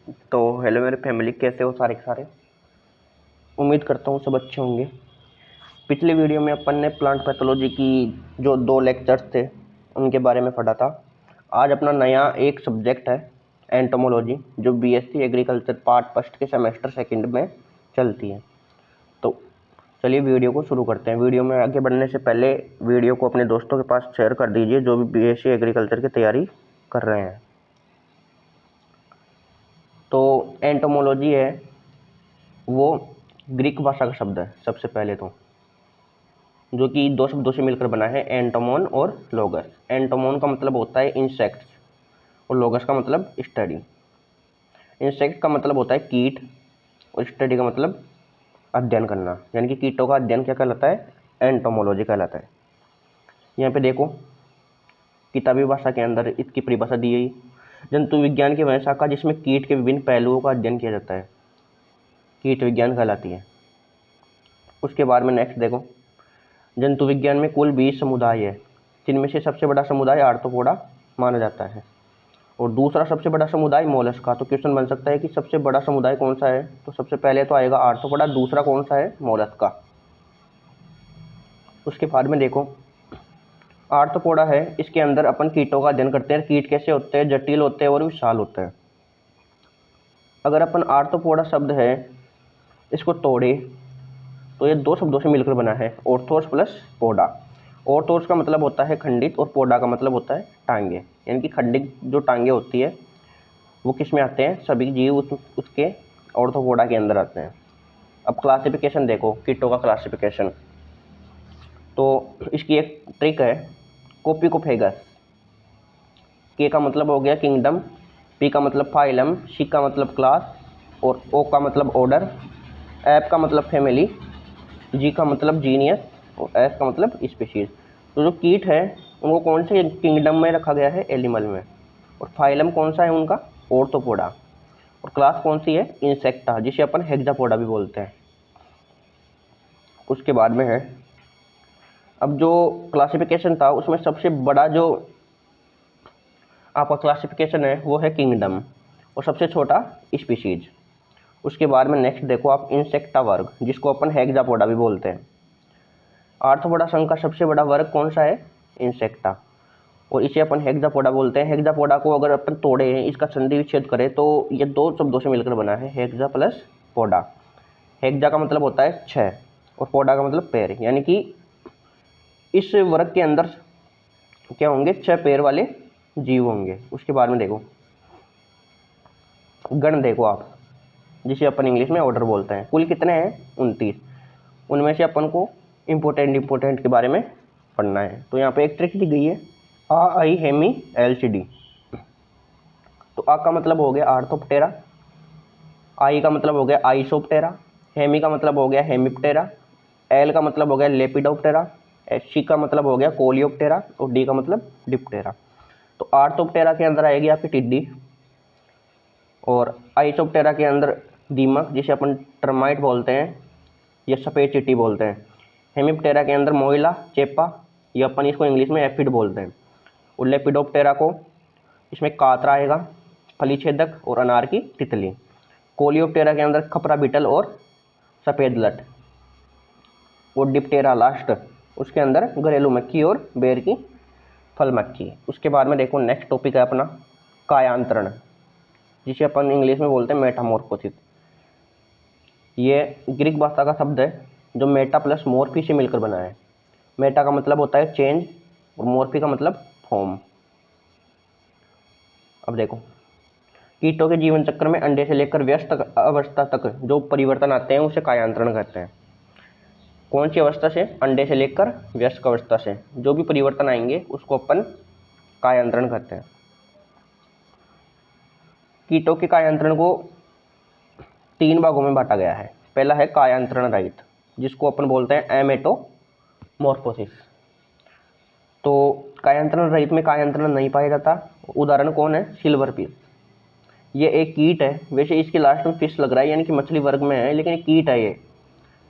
तो हेलो मेरे फैमिली, कैसे हो सारे के सारे। उम्मीद करता हूँ सब अच्छे होंगे। पिछले वीडियो में अपन ने प्लांट पैथोलॉजी की जो 2 लेक्चर्स थे उनके बारे में पढ़ा था। आज अपना नया एक सब्जेक्ट है एंटोमोलॉजी, जो बीएससी एग्रीकल्चर पार्ट फर्स्ट के सेमेस्टर सेकंड में चलती है। तो चलिए वीडियो को शुरू करते हैं। वीडियो में आगे बढ़ने से पहले वीडियो को अपने दोस्तों के पास शेयर कर दीजिए जो भी बीएससी एग्रीकल्चर की तैयारी कर रहे हैं। तो एंटोमोलॉजी है वो ग्रीक भाषा का शब्द है सबसे पहले तो, जो कि 2 शब्दों से मिलकर बना है, एंटोमोन और लोगस। एंटोमोन का मतलब होता है इंसेक्ट्स और लोगस का मतलब स्टडी। इंसेक्ट का मतलब होता है कीट और स्टडी का मतलब अध्ययन करना, यानी कि कीटों का अध्ययन क्या कहलाता है, एंटोमोलॉजी कहलाता है। यहाँ पे देखो किताबी भाषा के अंदर इसकी परिभाषा दी गई, जंतु विज्ञान की वह शाखा जिसमें कीट के विभिन्न पहलुओं का अध्ययन किया जाता है, कीट विज्ञान कहलाती है। उसके बाद में नेक्स्ट देखो, जंतु विज्ञान में कुल 20 समुदाय है, जिनमें से सबसे बड़ा समुदाय आर्थ्रोपोडा माना जाता है और दूसरा सबसे बड़ा समुदाय मोलस्का। तो क्वेश्चन बन सकता है कि सबसे बड़ा समुदाय कौन सा है, तो सबसे पहले तो आएगा आर्थ्रोपोडा, दूसरा कौन सा है, मोलस्का। उसके बाद में देखो आर्थ्रोपोडा है, इसके अंदर अपन कीटों का अध्ययन करते हैं। कीट कैसे होते हैं, जटिल होते हैं और विशाल होते हैं। अगर अपन आर्थ्रोपोडा शब्द है इसको तोड़े तो ये 2 शब्दों से मिलकर बना है, ऑर्थोस प्लस पोडा। ऑर्थोस का मतलब होता है खंडित और पोडा का मतलब होता है टांगे, यानी कि खंडित जो टांगे होती है वो किस में आते हैं, सभी जीव उसके ऑर्थोपोडा के अंदर आते हैं। अब क्लासिफिकेशन देखो, कीटों का क्लासिफिकेशन, तो इसकी एक ट्रिक है, कोपिकोफेगस। के का मतलब हो गया किंगडम, पी का मतलब फाइलम, सी का मतलब क्लास और ओ का मतलब ऑर्डर, एफ का मतलब फैमिली, जी का मतलब जीनियस और एस का मतलब स्पीशीज। तो जो कीट है उनको कौन से किंगडम में रखा गया है, एनिमल में, और फाइलम कौन सा है उनका, ऑर्थोपोडा, और क्लास कौन सी है, इंसेक्टा, जिसे अपन हेक्सापोडा भी बोलते हैं। उसके बाद में है, अब जो क्लासिफिकेशन था उसमें सबसे बड़ा जो आपका क्लासिफिकेशन है वो है किंगडम और सबसे छोटा स्पीशीज। उसके बाद में नेक्स्ट देखो आप, इंसेक्टा वर्ग, जिसको अपन हेक्सापोडा भी बोलते हैं। आर्थ्रोपोडा संघ का सबसे बड़ा वर्ग कौन सा है, इंसेक्टा, और इसे अपन हेक्सापोडा बोलते हैं। हेक्सापोडा को अगर अपन तोड़े, इसका संधि विच्छेद करें तो ये 2 शब्दों से मिलकर बना है, हेक्सा प्लस पोडा। हेक्सा का मतलब होता है 6 और पोडा का मतलब पैर, यानी कि इस वर्ग के अंदर क्या होंगे, 6 पैर वाले जीव होंगे। उसके बाद में देखो गण देखो आप, जिसे अपन इंग्लिश में ऑर्डर बोलते हैं। कुल कितने हैं, 29। उनमें से अपन को इम्पोर्टेंट के बारे में पढ़ना है। तो यहाँ पे एक ट्रिक दी गई है, आ आई हेमी एलसीडी। तो आ का मतलब हो गया आर्थोप्टेरा, आई का मतलब हो गया आइसोप्टेरा, हेमी का मतलब हो गया हेमिप्टेरा, एल का मतलब हो गया लेपिडोप्टेरा, सी का मतलब हो गया कोलियोप्टेरा और डी का मतलब डिप्टेरा। तो आर्थोप्टेरा के अंदर आएगी आपकी टिड्डी, और आइसोप्टेरा के अंदर दीमक, जिसे अपन टर्माइट बोलते हैं या सफ़ेद चींटी बोलते हैं। हेमिप्टेरा के अंदर मोइला, चेपा, या अपन इसको इंग्लिश में एफिड बोलते हैं। और लेपिडोप्टेरा को इसमें कातरा आएगा, फलीछेदक और अनार की तितली। कोलियोप्टेरा के अंदर खपरा बीटल और सफ़ेद लट, और डिप्टेरा लास्ट, उसके अंदर घरेलू मक्खी और बेर की फल मक्खी। उसके बाद में देखो नेक्स्ट टॉपिक है अपना कायांतरण, जिसे अपन इंग्लिश में बोलते हैं मेटामॉर्फोसिस। ये ग्रीक भाषा का शब्द है जो मेटा प्लस मॉर्फी से मिलकर बना है। मेटा का मतलब होता है चेंज और मॉर्फी का मतलब फॉर्म। अब देखो कीटों के जीवन चक्र में अंडे से लेकर व्यस्त अवस्था तक जो परिवर्तन आते हैं उसे कायांतरण कहते हैं। कौन सी अवस्था से, अंडे से लेकर व्यस्क अवस्था से जो भी परिवर्तन आएंगे उसको अपन कायांतरण कहते हैं। कीटों के कायांतरण को 3 भागों में बांटा गया है। पहला है कायांतरण रहित, जिसको अपन बोलते हैं एमेटोमॉर्फोसिस। तो कायांतरण रहित में कायांतरण नहीं पाया जाता। उदाहरण कौन है, सिल्वर फिश। ये एक कीट है, वैसे इसके लास्ट में फिश लग रहा है यानी कि मछली वर्ग में है, लेकिन कीट है, ये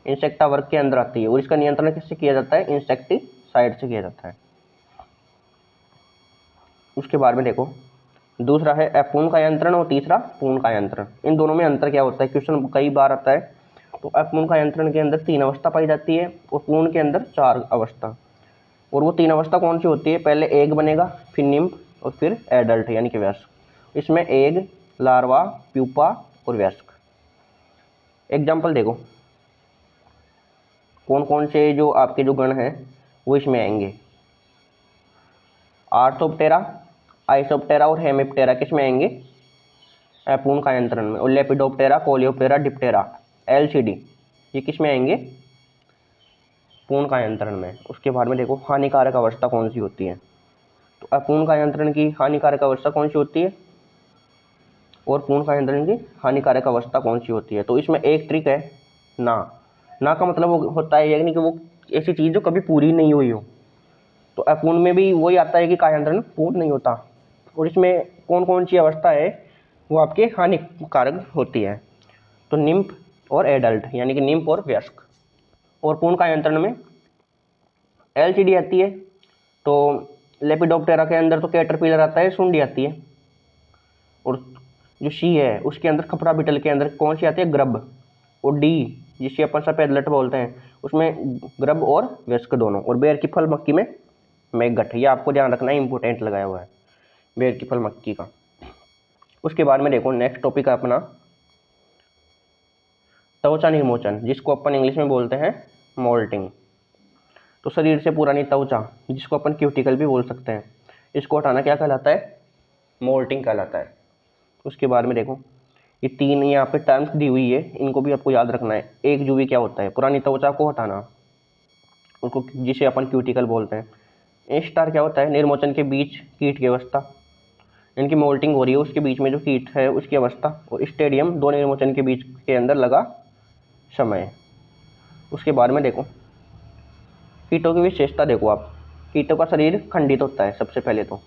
इंसेक्टा वर्ग के अंदर आती है और इसका नियंत्रण किससे किया जाता है, इंसेक्टिसाइड से किया जाता है। उसके बाद में देखो दूसरा है अपूर्ण कायांतरण और तीसरा पूर्ण कायांतरण। इन दोनों में अंतर क्या होता है, क्वेश्चन कई बार आता है। तो अपूर्ण कायांतरण के अंदर 3 अवस्था पाई जाती है और पूर्ण के अंदर 4 अवस्था। और वो 3 अवस्था कौन सी होती है, पहले एग बनेगा, फिर निम्फ और फिर एडल्ट यानी कि वयस्क। इसमें एग, लार्वा, प्यूपा और वयस्क। एग्जाम्पल देखो कौन कौन से जो आपके जो गण हैं वो इसमें आएंगे। आर्थोप्टेरा, आइसोप्टेरा और हेमिप्टेरा किस में आएंगे, अपूर्ण कायांतरण में। और लेपिडोप्टेरा, कोलियोप्टेरा, डिप्टेरा, एलसीडी ये किस में आएंगे, पूर्ण कायांतरण में। उसके बाद में देखो हानिकारक अवस्था कौन सी होती है। तो अपूर्ण कायांतरण की हानिकारक अवस्था कौन सी होती है और पूर्ण कायांतरण की हानिकारक अवस्था कौन सी होती है। तो इसमें एक ट्रिक है, ना का मतलब वो होता है यानी कि वो ऐसी चीज़ जो कभी पूरी नहीं हुई हो। तो अपूर्ण में भी वही आता है कि कायांतरण पूर्ण नहीं होता। और इसमें कौन कौन सी अवस्था है वो आपके हानिकारक होती है। तो निम्फ और एडल्ट यानी कि निम्फ और वयस्क। और पूर्ण कायांतरण में एलसीडी आती है। तो लेपिडोप्टेरा के अंदर तो कैटरपिलर आता है, सुंडी आती है। और जो सी है उसके अंदर खपरा बिटल के अंदर कौन सी आती है, ग्रब। और डी जिसे अपन सफेद लट बोलते हैं उसमें ग्रब और वयस्क दोनों। और बेर की फल मक्की में मैगट। ये आपको ध्यान रखना है, इंपॉर्टेंट लगाया हुआ है बेर की फल मक्की का। उसके बाद में देखो नेक्स्ट टॉपिक है अपना त्वचा निर्मोचन, जिसको अपन इंग्लिश में बोलते हैं मोल्टिंग। तो शरीर से पुरानी त्वचा जिसको अपन क्यूटिकल भी बोल सकते हैं, इसको हटाना क्या कहलाता है, मोल्टिंग कहलाता है। उसके बाद में देखो ये 3 यहाँ पे टर्म्स दी हुई है, इनको भी आपको याद रखना है। एक जूवी क्या होता है, पुरानी त्वचा को हटाना, उसको जिसे अपन क्यूटिकल बोलते हैं। स्टार क्या होता है, निर्मोचन के बीच कीट की अवस्था, इनकी मोल्टिंग हो रही है उसके बीच में जो कीट है उसकी अवस्था। और स्टेडियम दो निर्मोचन के बीच के अंदर लगा समय। उसके बाद में देखो कीटों की विशेषता देखो आप, कीटों का शरीर खंडित होता है सबसे पहले तो।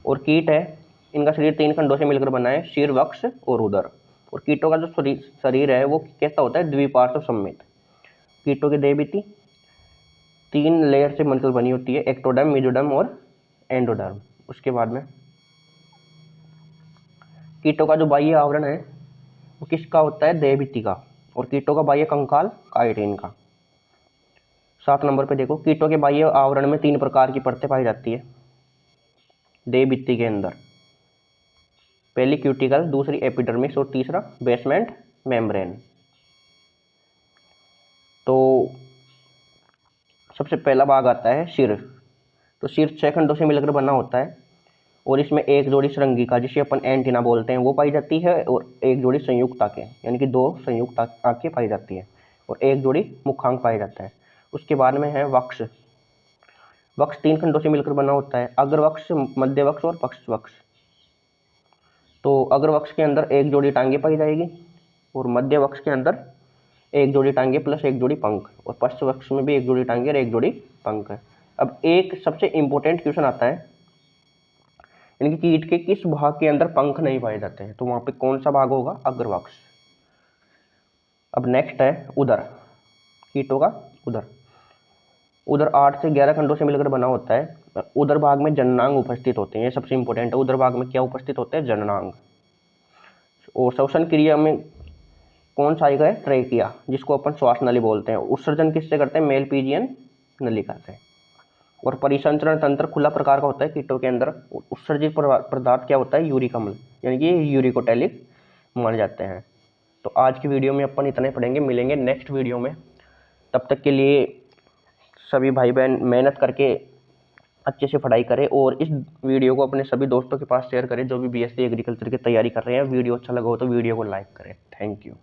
और कीट है इनका शरीर 3 खंडों से मिलकर बना है, शीर, वक्ष और उदर। और कीटों का जो शरीर है वो कैसा होता है, द्विपार्श्व सममित। कीटों की देह भित्ति 3 लेयर से मिलकर बनी होती है, एक्टोडर्म, मेसोडर्म और एंडोडर्म। उसके बाद में कीटों का जो बाह्य आवरण है वो किसका होता है, देह भित्ति का। और कीटों का बाह्य कंकाल काइटिन का। 7 नंबर पे देखो कीटों के बाह्य आवरण में 3 प्रकार की परतें पाई जाती है देह भित्ति के अंदर। पहली क्यूटिकल, दूसरी एपिडर्मिस और तीसरा बेसमेंट मेम्ब्रेन। तो सबसे पहला भाग आता है सिर। तो सिर 6 खंडों से मिलकर बना होता है और इसमें एक जोड़ी श्रृंगिका जिसे अपन एंटीना बोलते हैं वो पाई जाती है। और एक जोड़ी संयुक्त आंखें यानी कि 2 संयुक्त आंखें पाई जाती है। और एक जोड़ी मुखांक पाया जाता है। उसके बाद में है वक्ष। वक्ष 3 खंडों से मिलकर बना होता है, अग्रवक्ष, मध्य वक्ष और पक्ष वक्ष। तो अग्रवक्ष के अंदर एक जोड़ी टांगे पाई जाएगी और मध्य वक्ष के अंदर एक जोड़ी टांगे प्लस एक जोड़ी पंख। और पश्च वक्ष में भी एक जोड़ी टांगे और एक जोड़ी पंख है। अब एक सबसे इंपॉर्टेंट क्वेश्चन आता है, यानी कि कीट के किस भाग के अंदर पंख नहीं पाए जाते हैं, तो वहां पे कौन सा भाग होगा, अग्रवक्ष। अब नेक्स्ट है उदर, कीटों का उदर। उदर 8 से 11 खंडों से मिलकर बना होता है। उदर भाग में जननांग उपस्थित होते हैं, ये सबसे इंपॉर्टेंट है। उदर भाग में क्या उपस्थित होते हैं, जननांग। और श्वसन क्रिया में कौन सा आएगा, ट्रेकिया, जिसको अपन श्वास नली बोलते हैं। उत्सर्जन किससे करते हैं, मेलपीजियन नलिका से। और परिसंचरण तंत्र खुला प्रकार का होता है कीटों के अंदर। उत्सर्जित पदार्थ क्या होता है, यूरिक अम्ल, यानी कि यूरिकोटैलिक माने जाते हैं। तो आज की वीडियो में अपन इतने पढ़ेंगे, मिलेंगे नेक्स्ट वीडियो में। तब तक के लिए सभी भाई बहन मेहनत करके अच्छे से पढ़ाई करें और इस वीडियो को अपने सभी दोस्तों के पास शेयर करें जो भी बीएससी एग्रीकल्चर की तैयारी कर रहे हैं। वीडियो अच्छा लगा हो तो वीडियो को लाइक करें। Thank you.